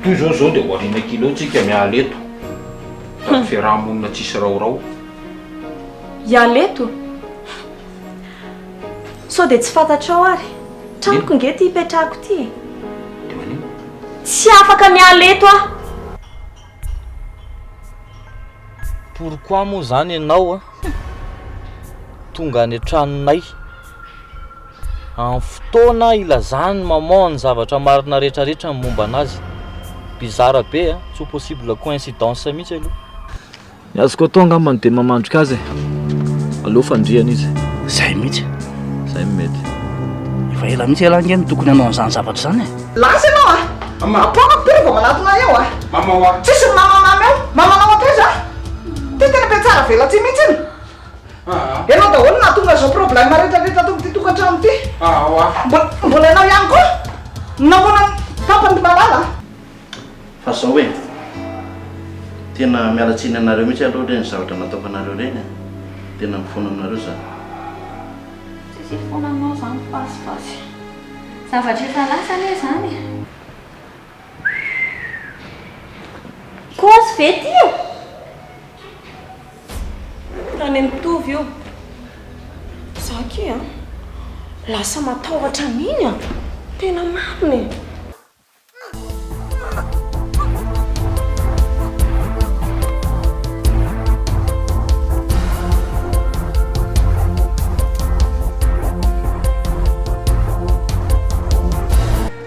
toy zao dia oharina kilo tsika mialeto da fiarahamonina tsisy raorao. Ialeto? So dia tsy fantatrao ary tranoko nge ty hipetrahako ty. Dia manino? Tsy afaka mialeto ah. Pourquoi moa zany ianao tonga any an-tranonay amin'ny fotoana ilazany maman ny zavatra marina rehetrarehetra momba anazy. Bizarre be tsy possible coïncidence mihitsy aloha. Ny azoko atao angambany dia mamandroka azy aleo fandriana izy. Zay mihitsy. Zay mety. Efa ela mihitsy elangeny tokony hanao an'izany zavatra zany. Lasa ianao ampona piry vao manatona eo Mama tsisy ny mamanamy eo. Mamanao ataiza ty tena be tsara velatsy mihitsy iny. Ianao daholo nahatonga zao problème rehetrarehetra tonga ty tokantrano ty. Mbola ianao ihany koa namona tampany malala. Fa zao hoe tena mialatsiny anareo mihitsy aloha reny zavatra nataoko anareo reny tena mifono aminareo zany. Tsisy fonanao zany fasifasy zavatra efa lasa anie zany. Koa sy vety io Any mitovy io zaky lasa matahotra miny tena mariny.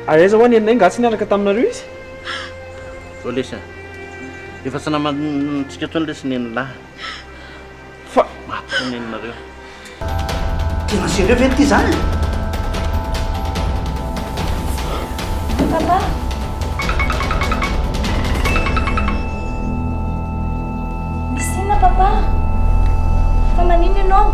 Aiza ho any enay ngatsy niaraka taminareo izy? Zao lesa efa tsy namantsika toy ny lesineny lahy fa matonenareo. Tena sérieux ve ty zany? Papa misy inona papa? Fa manino ianao?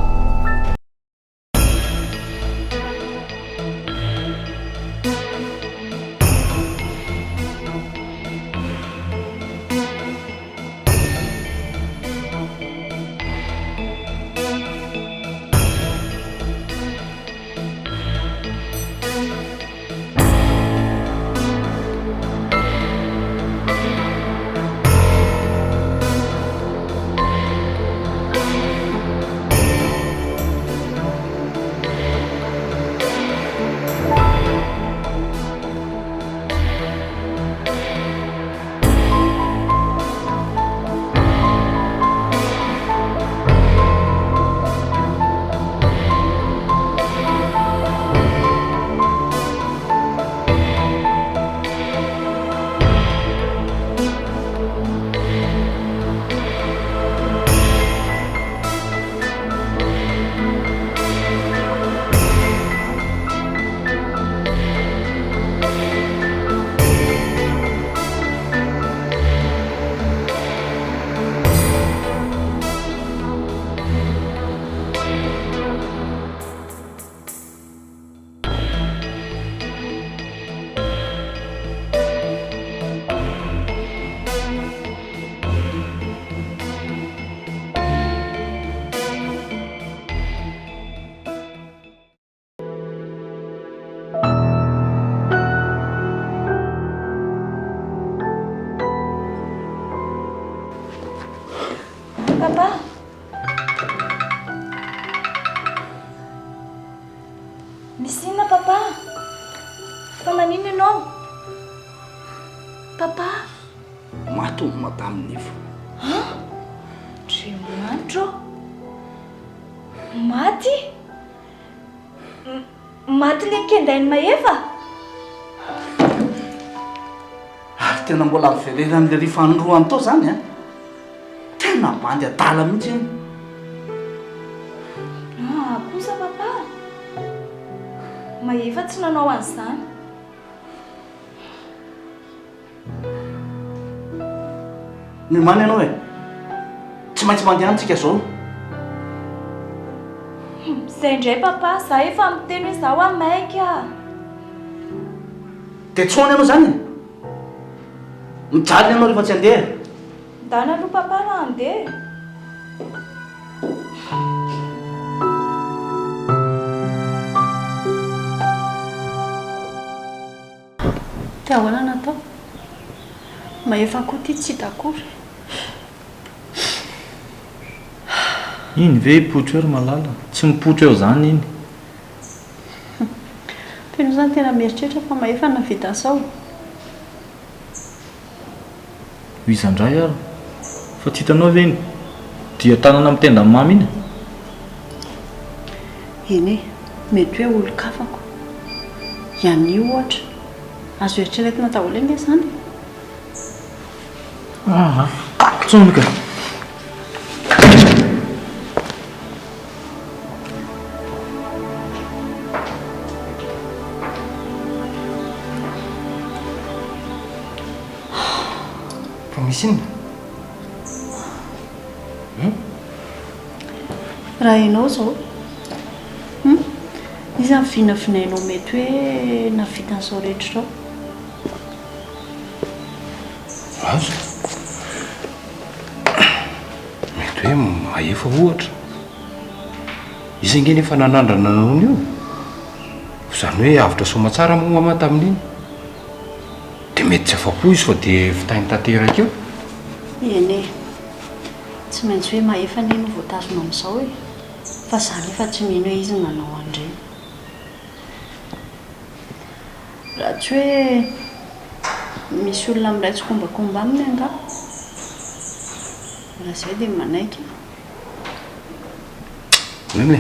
Papa misy inona papa? Fa manino ianao? Papa Mato madame nivo. Andriamanitra maty? Maty le kendainy maheva? Ary tena mbola mivelera amin'le rifanondroany tao zany tena mandy adala mihitsy iny. Kosa papa maheva tsy nanao an'izany. Mimany ianao tsy maintsy mandeha antsika zao. Zay indray papa za efa miteny hoe zaho amaika. Dia tsoany ianao zany mijaly ianao rehefa tsy handeha. Dana aloha papa raha handeha. Ahoana natao? Mahefa koa ty tsy d'akory. Iny ve potro eo ry malala? Tsy mipotro eo zany iny. Tena zany tena mieritreritra fa mahefa navita sao. Izandray ary. Fa tsy hitanao ve iny? Dia tanana amin'ny tenda mamy iny? Eny e, mety hoe olo-kafako. Ihany io ohatra. Azo eritreretina daholo eny zany. Tsonika. Misy inona? Raha ianao zao izy ny vinavinainao mety hoe navitan'izao rehetra zao. Azo. Mety hoe mahefa ohatra. Izy angeny efa nanandrana nono io. Izany hoe avitra soma tsara moa mama tamin'iny. Dia mety tsy afa-po izy fa dia vitainy tanteraka eo. Eny e, tsy maintsy hoe mahefa neny voatazona amin'izao e. Fa zany efa tsy mino hoe izy nanao andreny. Raha tsy hoe misy olona miray tsy kombakomba aminy anga. Raha izay dia manaiky. Meme,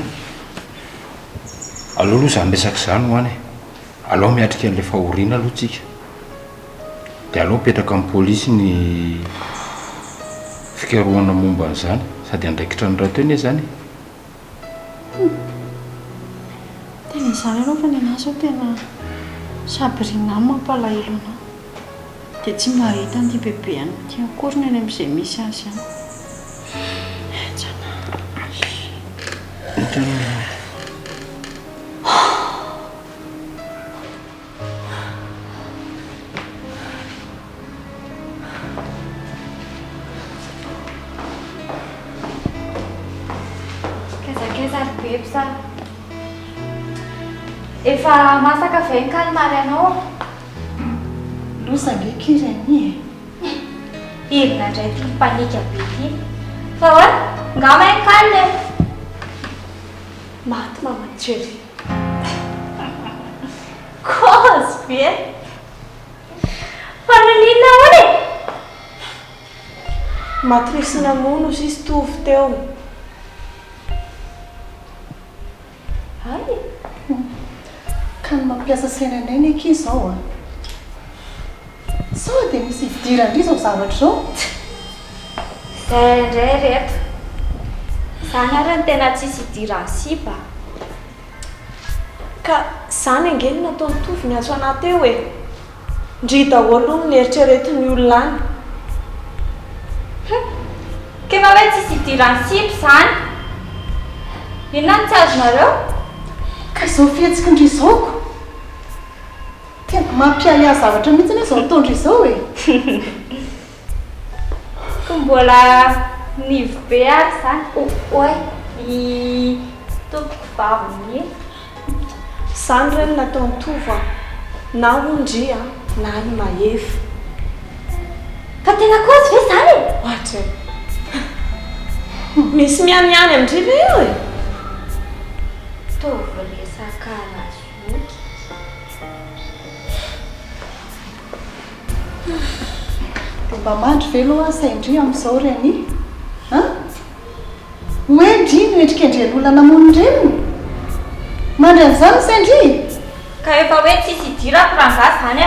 aleo aloha izany resaka izany ho any e. Aleo miatrika an'ilay fahoriana aloha tsika. Dia aleo petraka amin'ny pôlisy ny fikarohana momba an'izany sady andraikitra ny rahateny zany. Tena izany aloha fa ny anazy ao tena sabirina mampalahelo anao. Dia tsy mahita an'ity bebe any ity akoriny any amin'izay misy azy any. Kezakeza efa masaka ve ny kalmary anao? Losa ndraiky izy any e. Irina indray ty panika be ty. Fa hoe ngama ny kalme. Maty mama Jerry. Cause be. Fa nanina hoy? Matrisy namono izy tovy teo. Ay. Kan mampiasa sainanay ny ankizy zao a. Sao dia misy idirana indray zao zavatra zao. Izay indray reto. Izany ary ny tena tsisy idirany sipa. Ka izany angeny nataony tovy ny aso anaty eo e. Ndry daholo ny eritreretin'ny olona any. Kefa hoe tsisy idirany sipa izany. Inona ny tsy azonareo? Ka izao fihetsika ndry izaoko. Tena mampialia zavatra mihitsy ny izao taondry izao e. Ko mbola nivy be ary izany. Oe, i tompoko vaviny. Izany ireny nataony tovy na ondria na ny mahefa. Ka tena kozy ve izany? Ohatra. Misy mianiany amindry ve eo e? Tovy resaka lazoky. Dia mba mandry ve aloha saindry amin'izao reny? Hoe ndry no endrika endren'olona namono ireny? Mandry an'izany saindry? Ka efa hoe tsisy idirako raha nga izany a.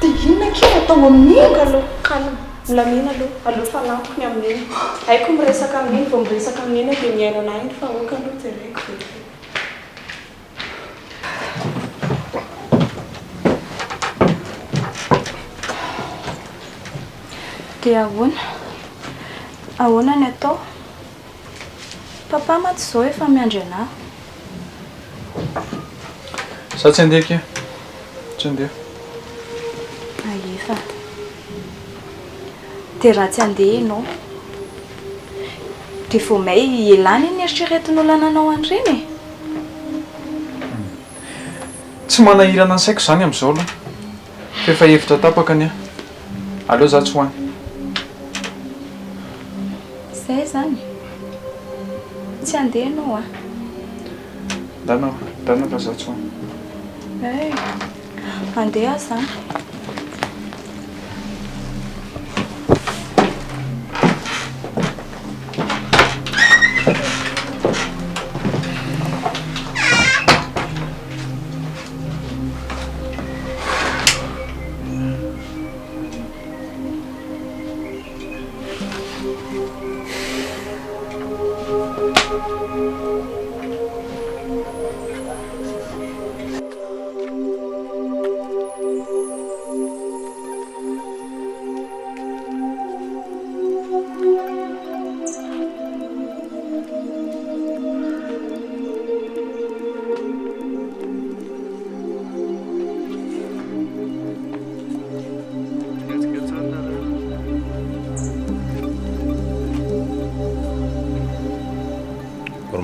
Dia inona kely atao amin'iny? Kalma, milamina aloha. Aleo fa lampoko ny amin'iny. Haiko miresaka amin'iny, vao miresaka amin'iny dia miaino anahy iny fa oka aloha jereko. Dia ahoana ny atao? Papa maty izao efa miandry anahy. Sa tsy handeha ke? Tsy handeha. Aefa. Dia raha tsy handeha ianao. Dia vao may ielany iny eritreretin'olona nanao an'ireny e. tsy manahirana ny saiko izany amin'izao aloha fa efa hevitra tapaka ny a aleo za tsy hoany Zay zany. Tsy andeha ianao a. dana fa za tsy hoany Andeha zany.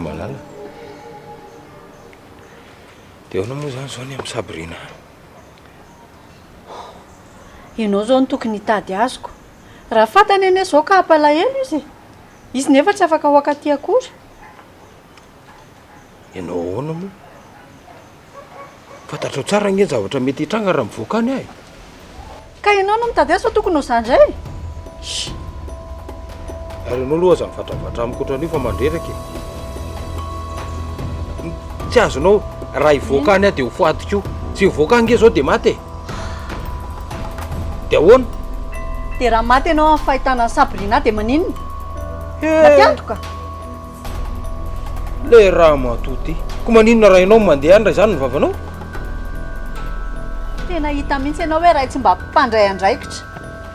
Malala dia ahoana moa zany zao ny amin'ny Sabrina? Ianao zao no tokony hitady azoko. Raha fantany anie zao ka hampalahelo izy nefa tsy afaka hoaka aty akory. Ianao ahoana moa? Fantatrao tsara nge zavatra mety hitranga raha mivoaka any ahy. Ka ianao no mitady azy fa tokony ho zany indray. Ary ianao aloha aza mivatravatra amikoatra an'io fa mandreraka e. Tsy azonao raha hivoaka any ahy dia ho foatiko io. Tsy hivoaka any nge zao dia maty e. Dia ahoana? Dia raha maty ianao amin'ny fahitana Sabrina dia maninona? Natiantoka. Le raha matoty. Ko maninona raha ianao mandeha any raha izany ny vavanao? Tena hita mihitsy ianao hoe raha tsy mba mpandray andraikitra.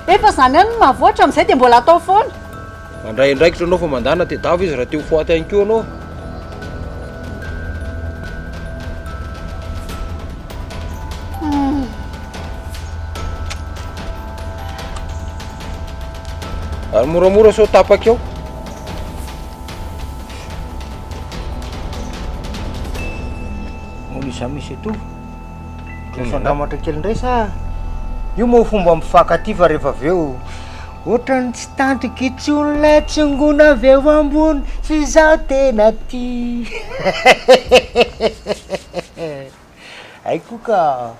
Efa izany ihany no mahavoatra amin'izay dia mbola atao foana. Mandray andraikitra anao fa mandana tedava izy raha te ho foaty any koa anao. Ary moramora sao tapaka eo. Moa iza misy eto fandramatra kely indray sa io moa fomba mifankaty fa rehefa avy eo ohatrany tsy tantriky itsony lay tsingona avy eo ambony sy zaho tena ty aiko ka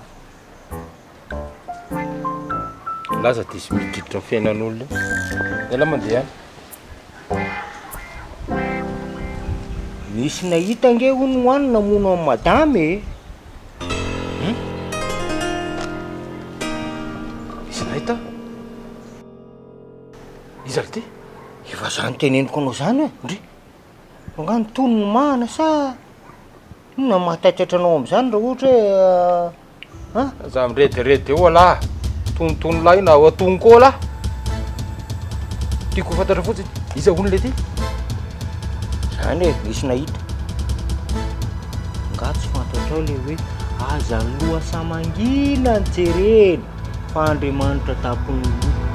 Laza diso mididitra ny fiainan'olona. Ela mandeha any. misy nahita nge hono hoany namono amin'ny madamy e. Misy nahita? Iza ty? Efa zany teneniko anao zany e. Ndry angano tonony mahana sa inona mahatatratra anao amin'izany raha ohatra hoe za mirediredy eo alahy. Tonotono lahy na atono koa lahy. Tiako fantatra fotsiny. Iza hono le ty? Zany e, misy nahita. Nga tsy fantatrao le hoe aza loha samangina ny jereny fa Andriamanitra tapony loha.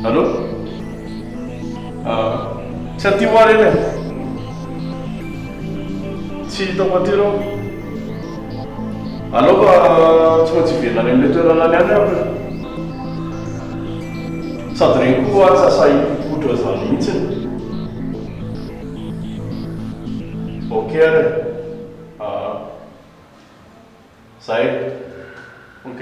Allô? Tsy aty ho ary eny e. Tsy hitako aty reo. Alô fa tsy maintsy velany amin'ilay toerana any any aby. Sady regny koa atsasay popotra zany mihitsiny. Ok ary. Zay. Ok.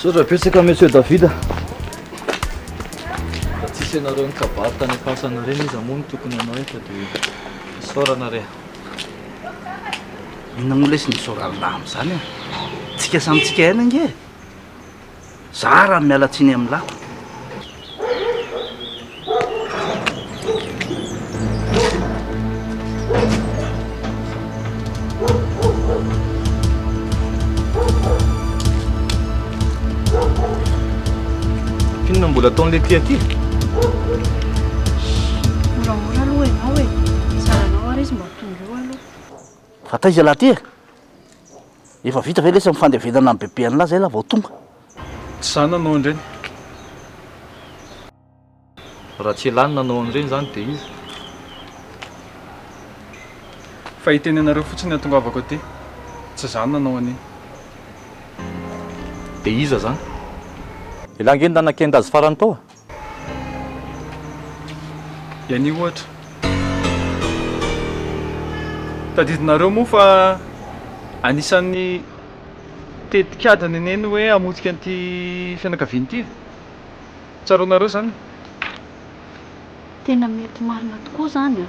Saotra petsaka monsieur David. Raha tsisy ianareo ny kabary tany am-pasana reny izy amoa no tokony anao efa dia saorana re. Inona moa lesy ny saorana amin'izany e? Tsika samitsika aina nge. Za raha miala tsiny amin'ny lahy. Inona mbola ataon'le ty aty? Moramora aloha ianao e. Saranao ary izy mba tonga eo aloha. Fa taiza lahy ty e? Efa vita ve lesa mifandevenana amin'ny bebe an'lahy zay lahy vao tonga? Tsy zany nanao an'ireny. Raha tsy lany nanao an'ireny zany dia izy. Fa hitenenareo fotsiny atongavako aty. Tsy zany nanao an'iny. Dia iza zany? Ilahy nge nanakenda azy farany tao? Iany ohatra. tadidinareo moa fa anisan'ny tetikadany aneny hoe hamotika an'ity fianakaviana ity tsaronareo zany. Tena mety marina tokoa zany a.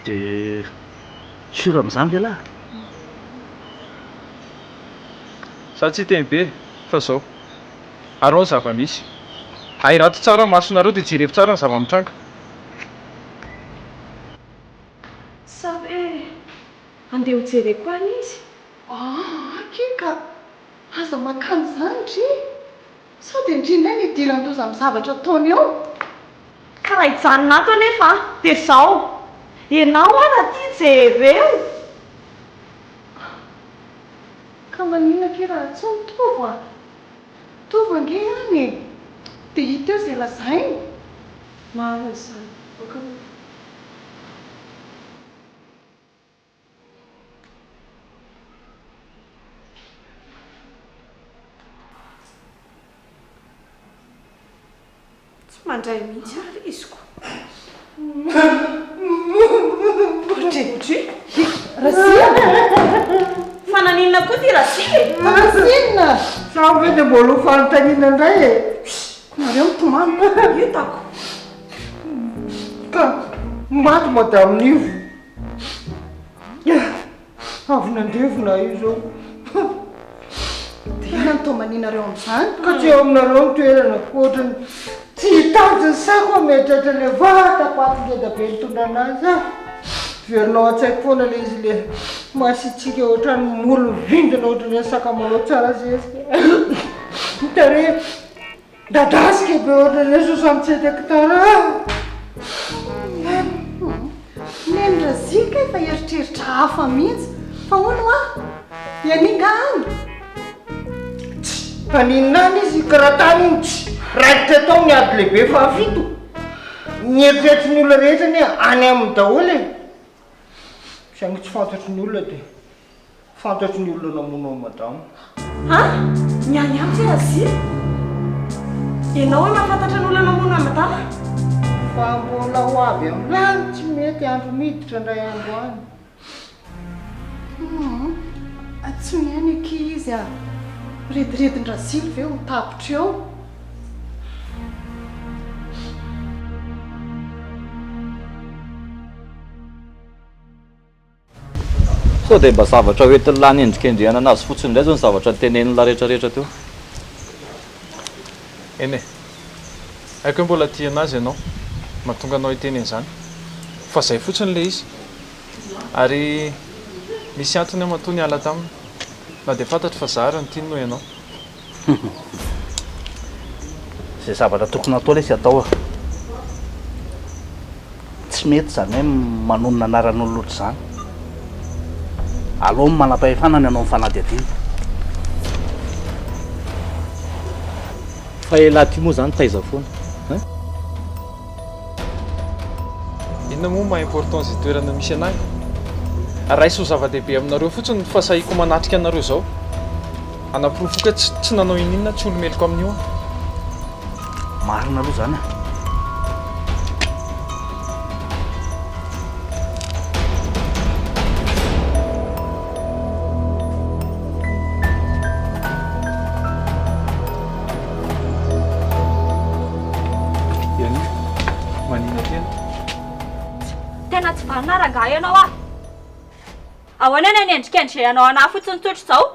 dia sura amin'izany lehilahy. Za tsy teny be fa zao arao ny zava-misy hay rato tsara masonareo dia jerevy tsara ny zava-mitranga. Sa hoe andeha ho jere koa any izy? Akeka aza makany zany dry sao dia indrindra ny idiran-doza amin'ny zavatra ataony eo. Ka raha hijanona ato anefa dia zao ianao a raha tia jereo. Ka maninona ke raha tsy mitovo a? Tovo ange any dia hita eo izay lazainy. Marina izany. Tsy mandray mihitsy ary iziko. Otri Rasia fa naninona koa ty Rasia? Rasinina sa hoe dia mbola ho fanontaniana indray e. Nareo mitomany hitako. Ka maty madame Nivo. Avy nandevona io zao. dia inona ny tomanina-reo amin'izany? Ka tsy eo aminareo ny toerana ohatrany tsy hitanjy sako ametratra le vatapaty ngeda be nitondra anazy a. Verinao an-tsaiko foana le izy le masitsika ohatrany molo vindina ohatrany ny sakamalao tsara zezika. Hitare dadasika be ohatrany 67 hectare. Neny Razika efa eritreritra hafa mihitsy fa hono a ianinga any. Faninany izy karatany iny tsy raikitra tao ny ady lehibe fa fito. Nieritreritry ny olona rehetra ny any amin'ny daholo e. Saingy tsy fantatry ny olona dia fantatry ny olona namonao madamo. Ha? Niany amiko ty Razia? Ianao hoe mahafantatra ny olona namono madama? Fa mbola ho avy amin'any tsy mety andro miditra indray andro any. Tsy mihainy aky izy a. Rediredin-Razily ve ho tapitra eo? Sao dia mba zavatra hoentin'ny lany endrikendrehana anazy fotsiny indray zao ny zavatra tenenin'la rehetrarehetra teo. Eny e, haiko hoe mbola tia anazy ianao mahatonga anao hiteny an'izany fa zay fotsiny le izy ary misy antony amatoa ny ala taminy na dia fantatra fa zahara ny tiany noho ianao. Izay zavatra tokony atao ilay sy atao a. Tsy mety zany hoe manonona anaran'olona ohatr' izany. Aleo manam-pahefanana ianao mifanadihadiana. Fa elahy ty moa zany taiza foana. Inona moa maha importance toerana misy anahy? Raisy ho zava-dehibe aminareo fotsiny ny fasahiako manatrika anareo zao. Hanapirofoka tsy nanao ininona tsy olomeloko amin'io a. Marina aloha zany a. Tena tsy vanina rangahy ianao a. Ahoana ny anendrikendrehanao anahy fotsiny tsotra izao?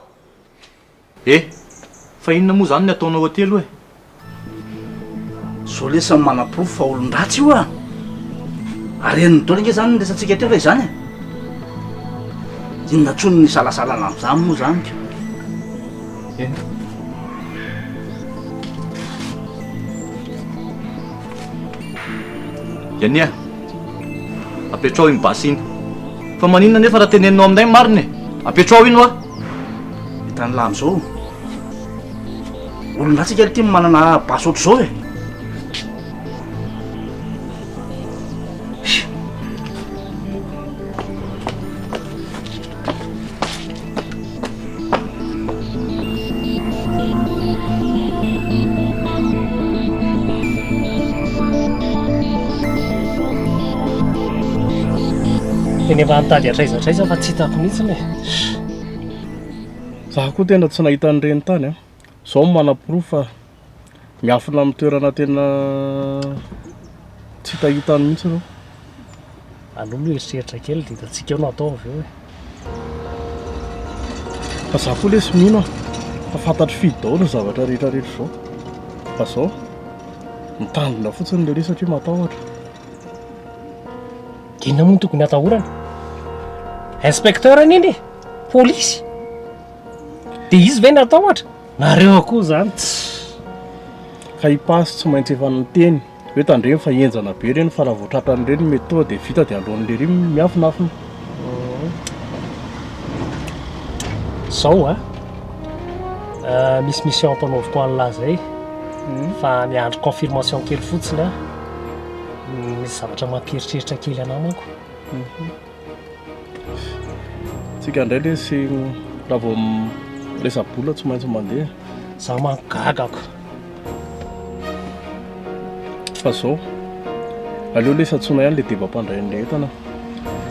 Fa inona moa zany ny ataonao hotely hoe? Zao le samy manam-pirofo fa olon-dratsy io a. Ary eniny daholo nge zany ny resantsika teo fa izany e. Inona tsony ny salasalana amin'izany moa zany ka. Iania, apetrao iny basy iny. Fa maninona nefa raha teneninao aminay marina e. Apetrao iny hoa. Hitany lahy am'izao olon-dratsy kely ty manana basy ohatr'izao e. teny efa mitady atraizatraiza fa tsy hitako mihitsiny e. Zaho koa tena tsy nahita an'ireny tany a. Zao manam-porofo fa miafina amin'ny toerana tena tsy hitahitany mihitsy reo. Alolo eritreritra kely dia hitantsika eo no atao avy eo e. Fa zaho koa le sy mino fa fantatry fidy daholo ny zavatra rehetrarehetra zao. Fa zao mitandrina fotsiny le re satria matahotra. Inona moa no tokony atahorana? Inspecteur aniny, polisy. Dia izy ve natahotra? Nareo akoho zany ka hipasy tsy maintsy efa niteny hoe tandreny fa enjana be reny fa raha vao tratran'ireny metoa dia vita dia alohan'le reny miafinafina. Zao a misy mission ampanaoviko an'lahy zay fa miandry confirmation kely fotsiny a. Misy zavatra mampieritreritra kely anah manko. Tsika indray le sy raha vao resabola tsy maintsy mandeha. Zaho mangagako. Fa zao aleo le satsona ihany le deba-pandrain'ilay entana.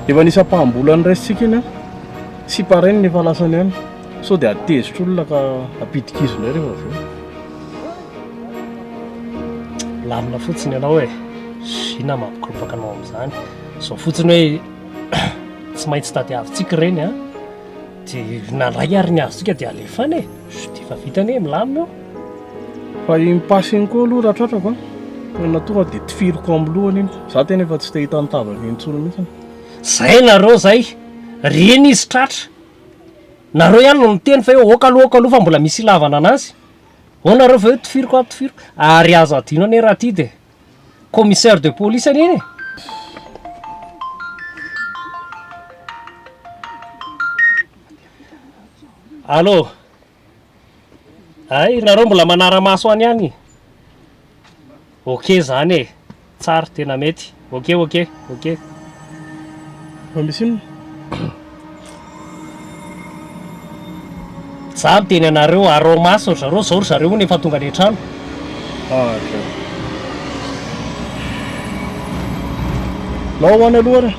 Efa nisy ampahambola ny raisitsika iny a sy parainy nefa lasany ihany. So dia atezitra olona ka apidikizo indray rehefa avy eo. Lamina fotsiny ianao e. Inona mampikorofaka anao amin'izany? Zao fotsiny hoe tsy maintsy tadiavintsika ireny a. Dia nandray ary ny azontsika dia alefany e. Dia efa vitany e milamina eo. Fa mipasy iny koa aloha raha tratrako a. Na tonga dia tifiriko amin'ny lohany iny. Za tena efa tsy te-hita nitavany intsony mihitsy. Zay nareo zay. Reny izy tratra. Nareo ihany no niteny fa hoe okaloha fa mbola misy ilavana anazy. Ao nareo fa hoe tifiriko tifiriko. Ary azo adino ane raha ty dia commissaire de police aniny. Allô? Ay, nareo mbola manara-maso any ihany. Ok zany e. Tsara tena mety. Ok. Fa misy inona? Za miteny anareo arao maso zareo zao ry zareo nefa tonga any an-trano. Lao hoany aloha re.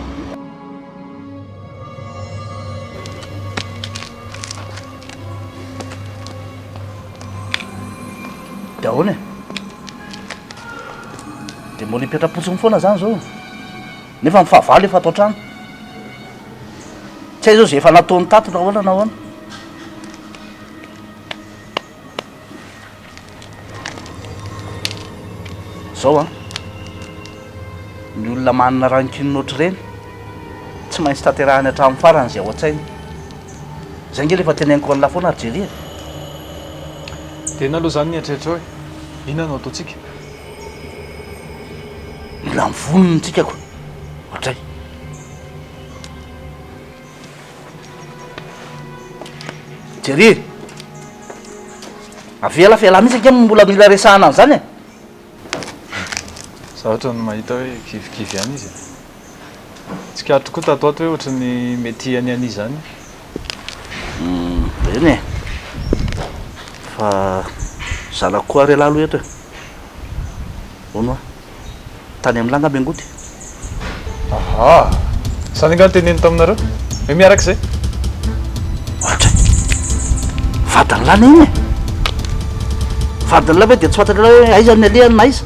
Dia ahoana e? Dia mbola hipetra-potsiny foana zany zao. Nefa mifahavalo efa atao trano. Tsy hay zao zay efa nataony tato na ahoana na ahoana. Zao a, ny olona manana rankinina ohatr'ireny tsy maintsy tanterahany hatramin'ny farany izay ao an-tsainy. Zay nge rehefa teneniko any Lefona ary jery e. Tena aloha zany nieritreritra hoe inona no ataontsika? Mila mivonona tsika ko ohatray. Jery avela fela mihitsy anke mbola mila resahana an'izany e. Za ohatra no mahita hoe kivikivy ihany izy. Tsy karotra koa tatoato hoe ohatra ny mety any izany. Eny e. Fa zalako koa re lahy aloha eto e. Ono a? Tany amin'ny langa bengoty. Aha. Zany nga teneny taminareo? Hoe miaraka izay? Ohatra. Vadiny lahy iny e. Vadiny lahy ve dia tsy fantatra hoe aiza ny alehany na aiza.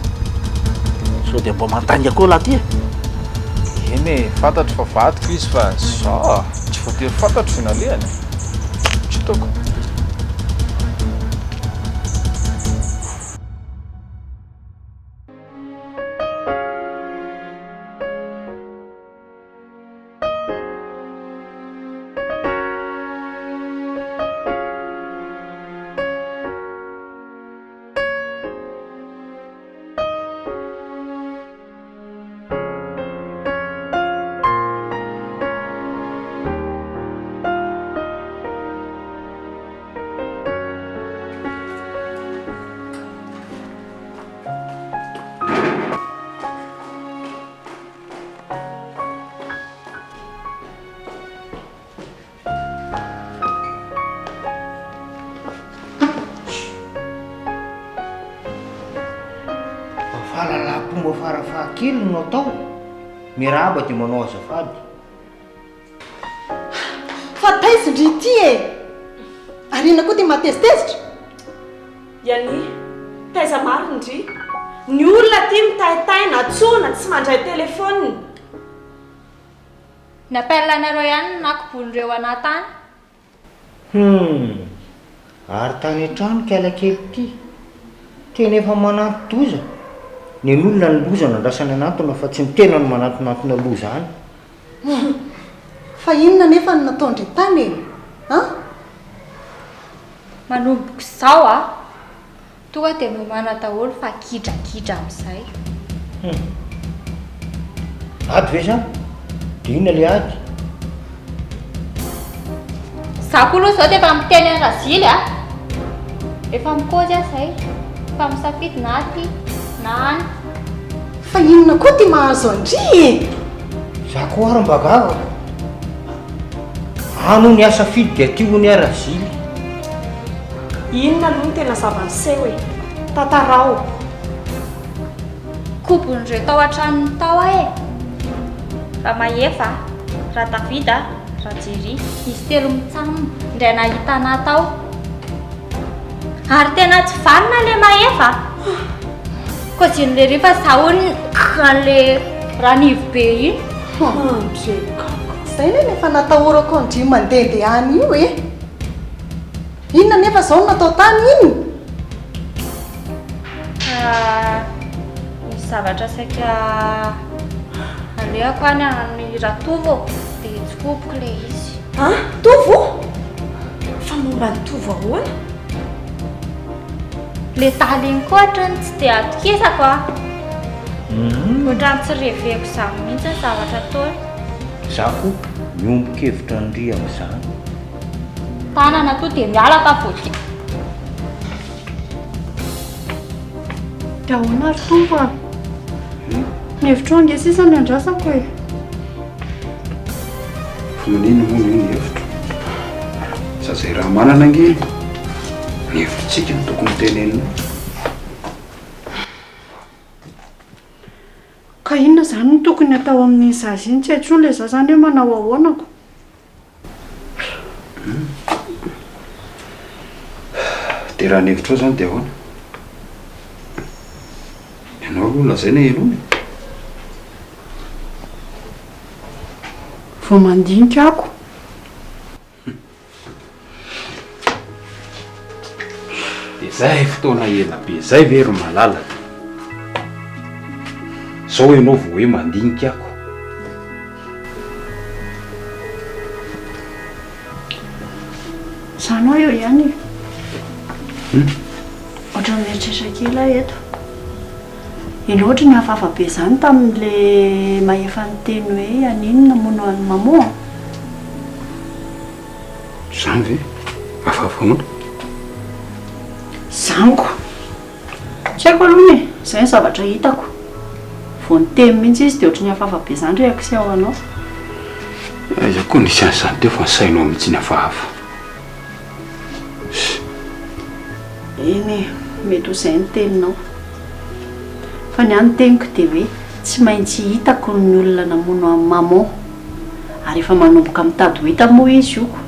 So dia mba mantanga koa lahy ty e. Eny e, fantatro fa vadiko izy fa za tsy voatery fantatro fe nalehany. Tsy hitako. Fahalalapomba farafahakely no atao. Miraba dia manao azafady. izy ndry ty e arina koa ty matezitezitra iany taiza mariny ndry ny olona ty mitaitaina tsona tsy mandray telefôniny ny apellanareo ihany nakobolondreo anatany ary tany an-trano kialakely ty tena efa mananto-doza ny olona ny loza nandrasany anatona fa tsy mitena no manatonatona loza any fa inona nefa ny nataondry tany eny a manomboka izao a tonga dia nomana daholo fa kidrakidra amin'izay ady ve zany dia inona le ady za koa aloha izao dia efa miteny any razily a efa mikozy a izay fa misafidy na aty na any fa inona koa ty mahazo andry za koa ary mba gavako ano ny asa fidy dia ty ho ny arazily inona aloha ny tena zava-niseho e tantarao kobon'ireo tao an-tranony tao e raha mahefa raha davida raha jery izy telo mitsamina indray nahitana tao ary tena tsy valina le mahefa ko jin'le rehefa zahony an'le ranivo be iny zay ne nefa natahorako andry mandehandeha any io e inona nefa zao natao tany iny misy zavatra saika alehako any any ratovo dia tsikopoko le izy tovo fa momba ny tovo ahoana le taly iny koa ohatrany tsy dia atokisako a ohatrany tsy reveko izany mihitsy ny zavatra ataony za koa miombokevitra ndry amin'izany tanana to dia mialaka voty dia ahoana ry tompo a ny hevitro ange sisa ny andrasako e fomaniny moa io ny hevitro sa zay raha manana angely ny hevitritsika no tokony tenenina ka inona zany no tokony atao amin'ny zaza iny tsy haitro le za zany hoe manao ahoanako dia raha ny hevitro zany dia ahoana ianao aloha lazay na elony vao mandinika ako dia zay fotoana ela be zay ve ro malalaka zao ianao vao hoe mandinika ako zanao eo ihany ohatra mieritreritra kely aho eto iny ohatra ny hafahafa be zany tamin'le mahefa ny teny hoe aninona mono any mamoa zany ve afahafaona zaniko tsy haiko aloha ny zay ny zavatra hitako vao ny teny mihitsy izy dia ohatra ny hafahafa be zany reaksy ao anao aiza koa nisy an'izany teo fa nysainao mihitsy ny hafahafa eny mety ho izay ny teninao fa ny any teniko dia hoe tsy maintsy hitako ny olona namono amin'ny maman ary efa manomboka mitady ho hita moa izy ioko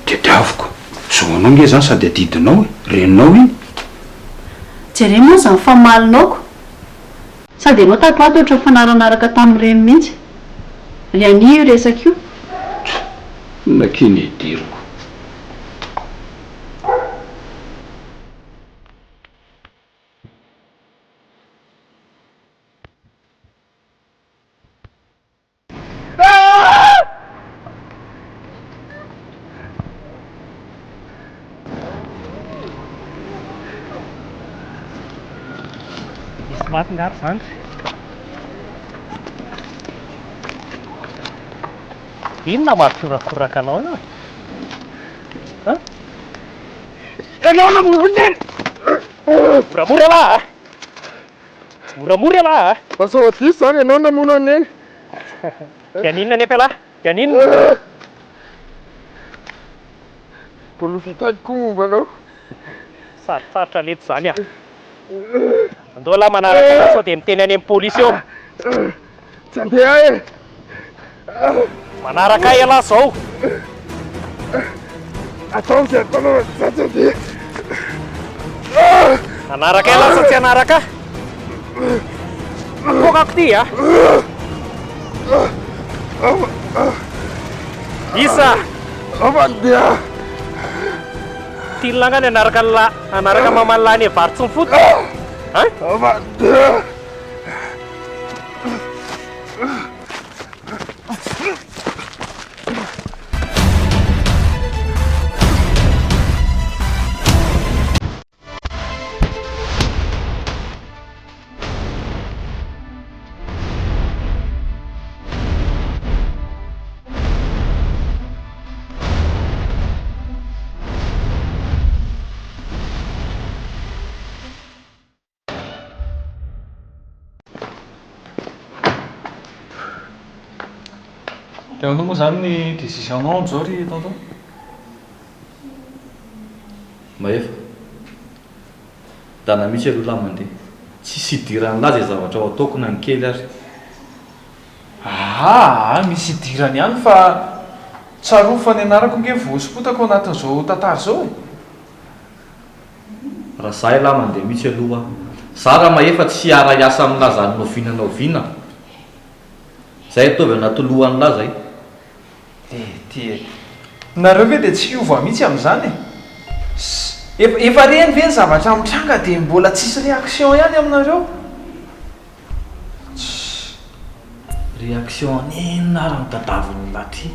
diadiavoko zao anao nge zany sady adidinao e reninao iny jereny moa zany famaalinaoko sady ianao tato ato ohatra mifanaranaraka tamin'ireny mihitsy ry ani io resaka io nakiny hidiriko maty ngary zany inona mahaforakoraka anao io anao namoneny moramora alahy moramora alahy Pasao atsisy zany ianao namono aneny kianinona nefa alahy kianinona mbola fitady koa momba anao sarotsarotra lety zany a andao lahy manaraka sao dia miteny any amin'ny polisy eo tsy andeha e manaraka ela zao ataon'izay ataonao zatsody anaraka ela sa tsy anaraka kokako ty a isa amandeha tilina ngany anaraka maman'lany e varotsy ny foto amandeha dia ahoana moa zany ny décision-nao am'izao ry tonton maefa dana mihitsy aloha lahy mandeha tsisy idiran'laza e zavatra ao ataoko na ny kely ary misy idirany ihany fa tsarofa ny anarako nge voaspotako anatin'izao tantara zao e raha zahay lahy mandeha mihitsy aloha za raha maefa tsy ara iasa amin'ny laza ny novinanao vina zay ataovy anatolohan'ny laza e ty nareo ve dia tsy hiova mihitsy amin'izany e efa reny ve ny zavatra mitranga dia mbola tsisy réaction ihany aminareo réaction anenina raha mitadaviny laty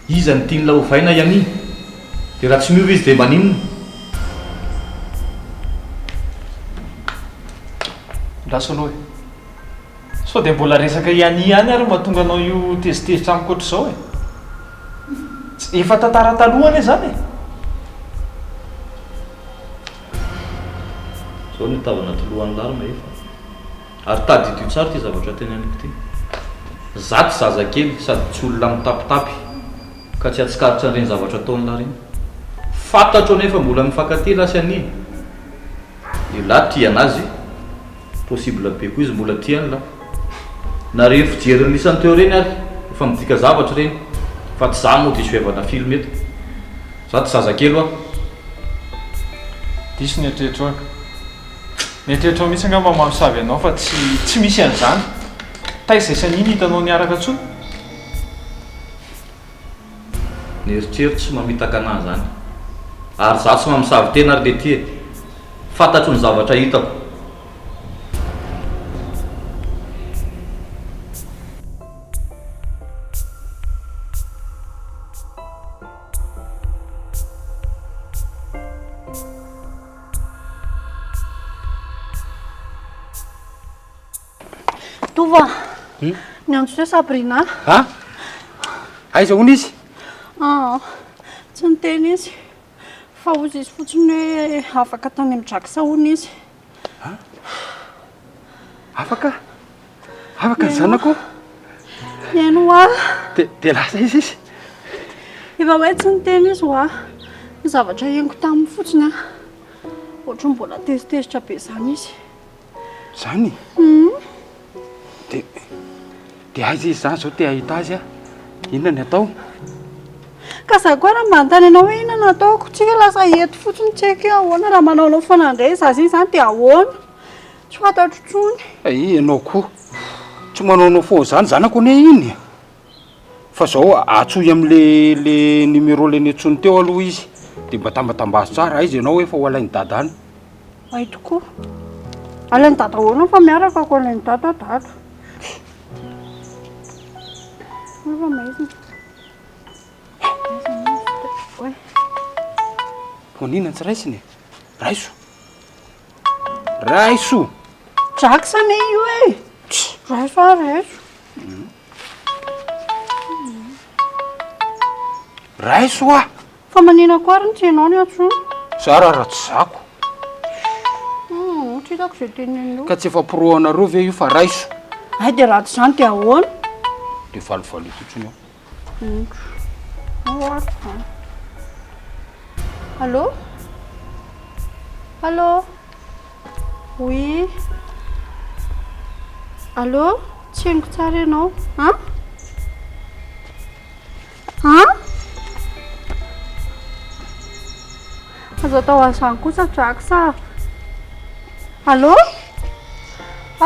iza ny tiany la hovaina ianiny dia raha tsy miova izy dia maninona laso aloha e so dia mbola resaka iany ihany ary mahatonga anao io tezitezitra amiko ohatr'izao e efa tantara talohany e zany e zao ny tavana tolohan'ny lary maefa ary tadidio tsara ty zavatra teny aniko ty zaty zaza kely sady tsy olona mitapitapy ka tsy atsikaritra an'ireny zavatra ataon'ny lary iny fantatro nefa mbola mifankatỳ lasy aniny io lahy tia anazy possible be koa izy mbola tiany la na reny fijeriny isany teo reny ary efa midika zavatra reny fa tsy za moa diso evana film eto za ty zaza kely oa diso ny eritreritro aka ny eritreritro mihitsy angamba mamosavy anao fa tsy misy an'izany taizay saniny hitanao niaraka tsony ny eritreritro tsy mamitaka anahy zany ary za tsy mamosavy tena ary le ty e fantatro ny zavatra hitako Tova, ny antso hoe Sabrina. Aiza hono izy? Tsy niteny izy. Fa ozy izy fotsiny hoe afaka tany amin'ny draksa hono izy. Afaka? Afaka ny zanako? Eno hoa. Dia lasa izy? Efa hoe tsy niteny izy hoa. Ny zavatra henoko tamin'ny fotsiny ohatra mbola tezitezitra be zany izy. Zany? Dia aiza izy zany zao te ahita azy a? Inona ny atao? Ka za koa raha manontany anao hoe inona no ataoko, tsika lasa hety fotsiny tsy haiko ahoana raha manaonao foana indray zaza iny zany dia ahoana. Tsy fantatro intsony. Ianao koa tsy manaonao foana zany zanako ane iny. Fa zao atsoy am'le numéro leny antsony teo aloha izy dia mba tambatambazo tsara izy ianao hoe fa ho alainy dadany. Ay tokoa. Alainy dada ahoana fa miaraka ako alainy dada. Efa maizina. Fonina tsy raisiny e? Raiso. Raiso. Jacksane io e. Raiso. Raiso a. Fa manina koa ary ny tianao ny antsony. Sara raha tsy zako. Tsy hitako izay tenenao. Ka tsy efa poroanareo ve io fa raiso? Ay dia raha tsy zany dia ahoana? Dia valivalo fotsiny ao. Allô? Allô? Oui. Allô? Tsy henoko tsara ianao. azo atao azany kosa drako sa allo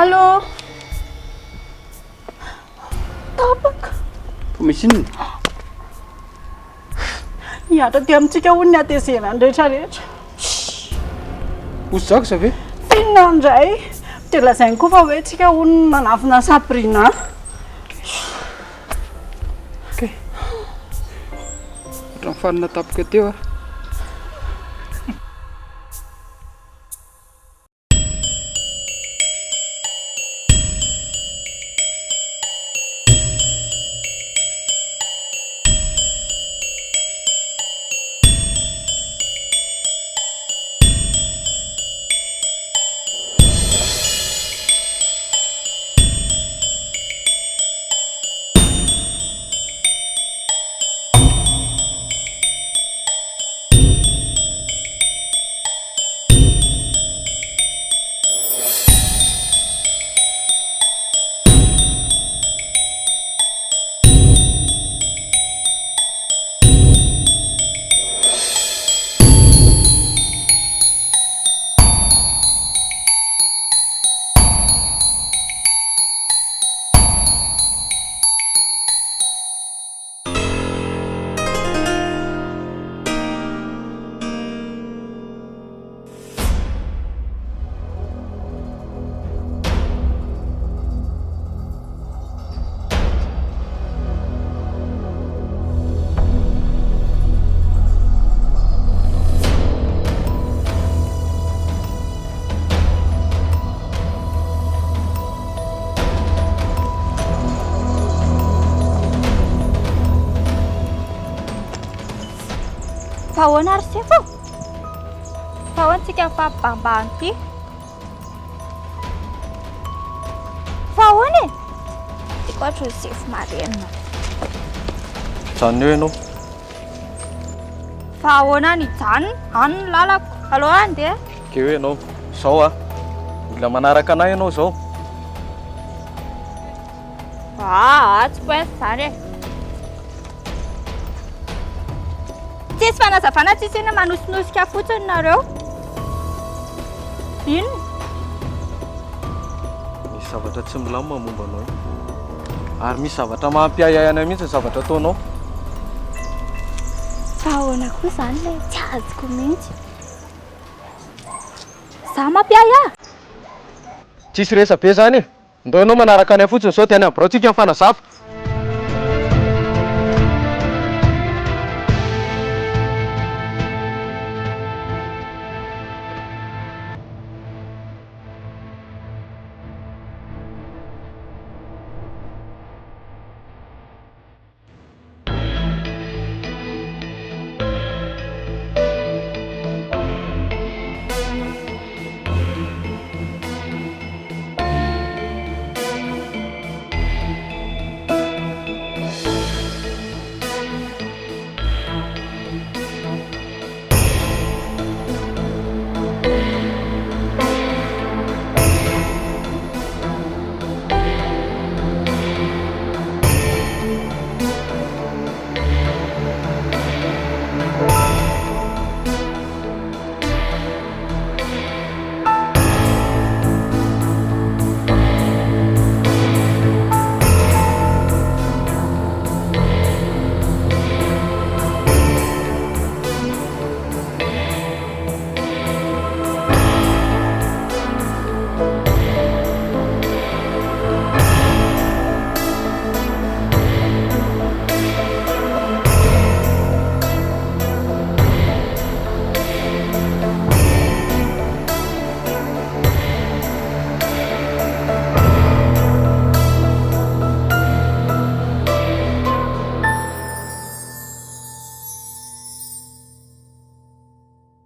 allo tapaka misy inona hiatra ty amintsika ho ny atezerany rehetrarehetra osy zako sa ve finona ndray de lazainy koa fa hoe tsika ho ny manafina sabrina otra mifanina tapaka teo a Fahoana ary sefa fahoantsika fampambany ty fahoana e ty koatra sefo marenina zany eo ianao fahoana ny janona any ny lalako alo andeha ke hoe ianao zao a mila manaraka anay ianao zao tsy pointy zany e tsisy fanazavana tsisy ina manosinosika fotsiny nareo inona misy zavatra tsy milamina momba anao ary misy zavatra mampiayayana mihitsy zavatra ataonao fahoana koa zany le tsy azoko mihitsy za mampiaya tsisy resa be zany e ndo ianao manaraka anay fotsiny zao tena brotsika mifanazava